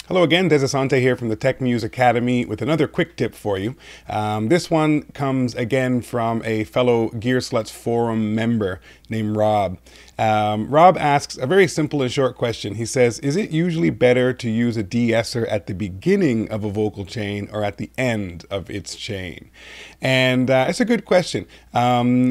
Hello again, Dezz Asante here from the Tech Muse Academy with another quick tip for you. This one comes again from a fellow Gear Sluts forum member named Rob. Rob asks a very simple and short question. He says, is it usually better to use a de-esser at the beginning of a vocal chain or at the end of its chain? And it's a good question.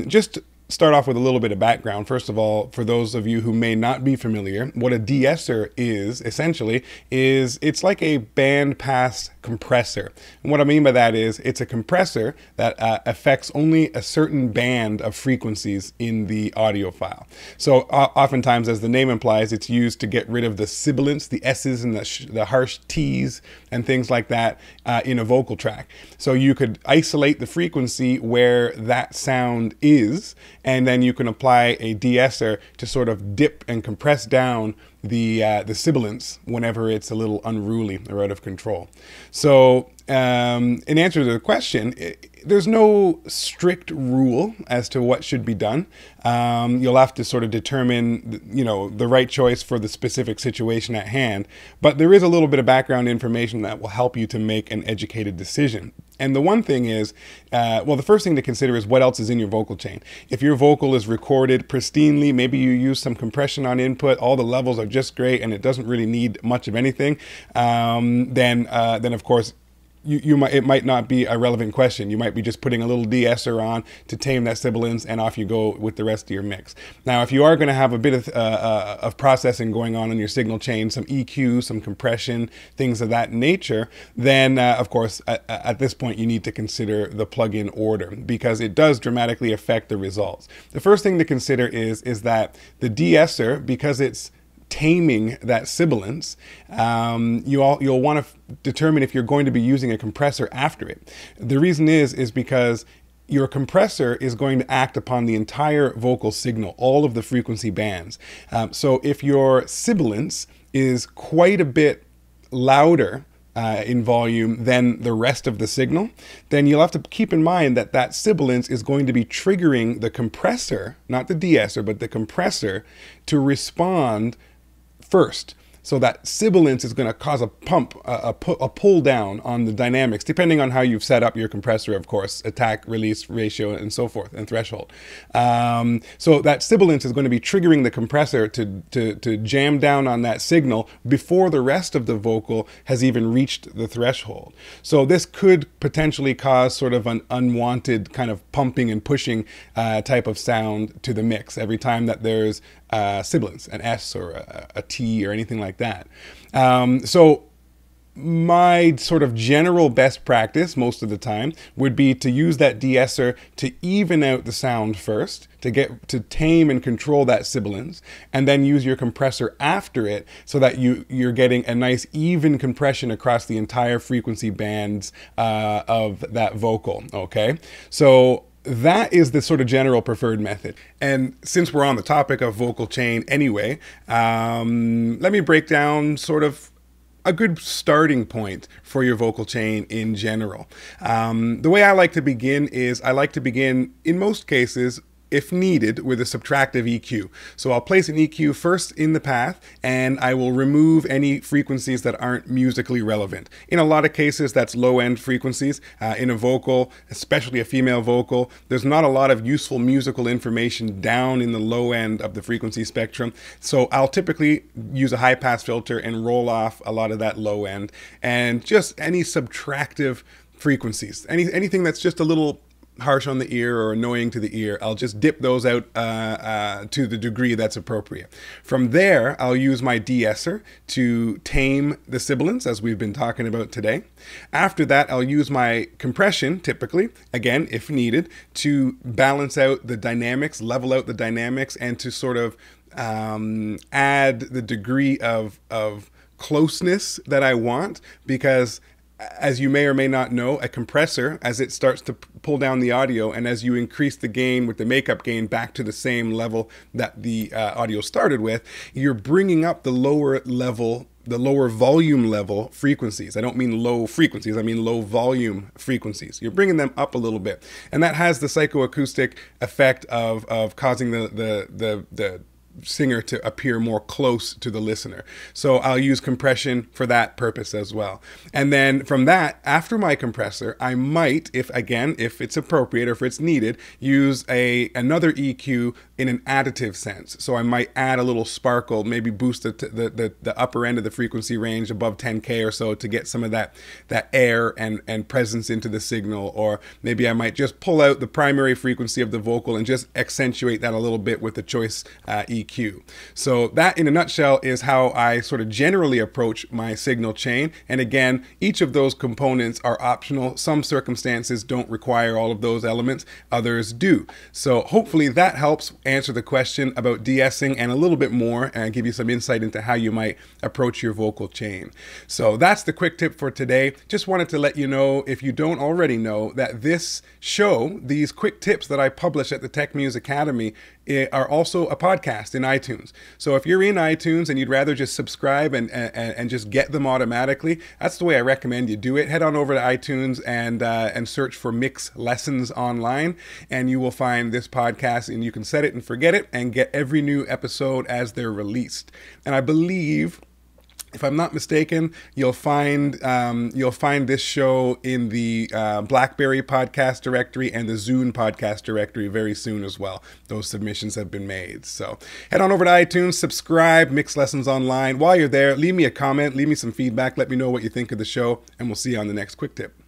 Just start off with a little bit of background. First of all, for those of you who may not be familiar, what a de-esser is essentially is it's like a bandpass compressor. And what I mean by that is it's a compressor that affects only a certain band of frequencies in the audio file. So oftentimes, as the name implies, it's used to get rid of the sibilants, the S's and the harsh T's and things like that in a vocal track. So you could isolate the frequency where that sound is, and then you can apply a de-esser to sort of dip and compress down the sibilants whenever it's a little unruly or out of control. So in answer to the question, there's no strict rule as to what should be done. You'll have to sort of determine, the right choice for the specific situation at hand. But there is a little bit of background information that will help you to make an educated decision. And the one thing is, the first thing to consider is what else is in your vocal chain. If your vocal is recorded pristinely, maybe you use some compression on input, all the levels are just great and it doesn't really need much of anything, then of course, it might not be a relevant question. You might be just putting a little de-esser on to tame that sibilance, and off you go with the rest of your mix. Now, if you are going to have a bit of processing going on in your signal chain, some EQ, some compression, things of that nature, then of course, at this point, you need to consider the plug-in order because it does dramatically affect the results. The first thing to consider is that the de-esser, because it's taming that sibilance, you'll want to determine if you're going to be using a compressor after it. The reason is because your compressor is going to act upon the entire vocal signal, all of the frequency bands. So if your sibilance is quite a bit louder in volume than the rest of the signal, then you'll have to keep in mind that that sibilance is going to be triggering the compressor, not the de-esser, but the compressor to respond first. So that sibilance is going to cause a pump, a pull down on the dynamics, depending on how you've set up your compressor, of course, attack, release ratio, and so forth, and threshold. So that sibilance is going to be triggering the compressor to jam down on that signal before the rest of the vocal has even reached the threshold. So this could potentially cause sort of an unwanted kind of pumping and pushing type of sound to the mix every time that there's sibilance, an S or a T or anything like that. So my sort of general best practice most of the time would be to use that de-esser to even out the sound first, to tame and control that sibilance, and then use your compressor after it so that you're getting a nice even compression across the entire frequency bands of that vocal. Okay, so that is the sort of general preferred method. And since we're on the topic of vocal chain anyway, let me break down sort of a good starting point for your vocal chain in general. The way I like to begin is I like to begin, in most cases, if needed, with a subtractive EQ. So I'll place an EQ first in the path, and I will remove any frequencies that aren't musically relevant. In a lot of cases, that's low-end frequencies. In a vocal, especially a female vocal, there's not a lot of useful musical information down in the low end of the frequency spectrum. So I'll typically use a high-pass filter and roll off a lot of that low end, and just any subtractive frequencies, anything that's just a little harsh on the ear or annoying to the ear, I'll just dip those out to the degree that's appropriate. From there, I'll use my de-esser to tame the sibilance, as we've been talking about today. After that, I'll use my compression, typically, again, if needed, to balance out the dynamics, level out the dynamics, and to sort of add the degree of closeness that I want, because as you may or may not know, a compressor, as it starts to pull down the audio, and as you increase the gain with the makeup gain back to the same level that the audio started with, you're bringing up the lower level, the lower volume level frequencies. I don't mean low frequencies, I mean low volume frequencies. You're bringing them up a little bit. And that has the psychoacoustic effect of causing the singer to appear more close to the listener. So I'll use compression for that purpose as well. And then from that, after my compressor, I might, if it's appropriate or if it's needed, use another EQ in an additive sense. So I might add a little sparkle, maybe boost the upper end of the frequency range above 10K or so to get some of that air and presence into the signal. Or maybe I might just pull out the primary frequency of the vocal and just accentuate that a little bit with the choice EQ. So that in a nutshell is how I sort of generally approach my signal chain. And again, each of those components are optional. Some circumstances don't require all of those elements, others do. So hopefully that helps answer the question about de-essing and a little bit more, and give you some insight into how you might approach your vocal chain. So that's the quick tip for today. Just wanted to let you know, if you don't already know, that this show, these quick tips that I publish at the Tech Muse Academy, are also a podcast in iTunes. So if you're in iTunes and you'd rather just subscribe and just get them automatically, that's the way I recommend you do it. Head on over to iTunes and search for Mix Lessons Online, and you will find this podcast, and you can set it and forget it and get every new episode as they're released. And I believe, if I'm not mistaken, you'll find this show in the BlackBerry podcast directory and the Zune podcast directory very soon as well. Those submissions have been made. So head on over to iTunes, subscribe, Mix Lessons Online. While you're there, leave me a comment, leave me some feedback, let me know what you think of the show, and we'll see you on the next quick tip.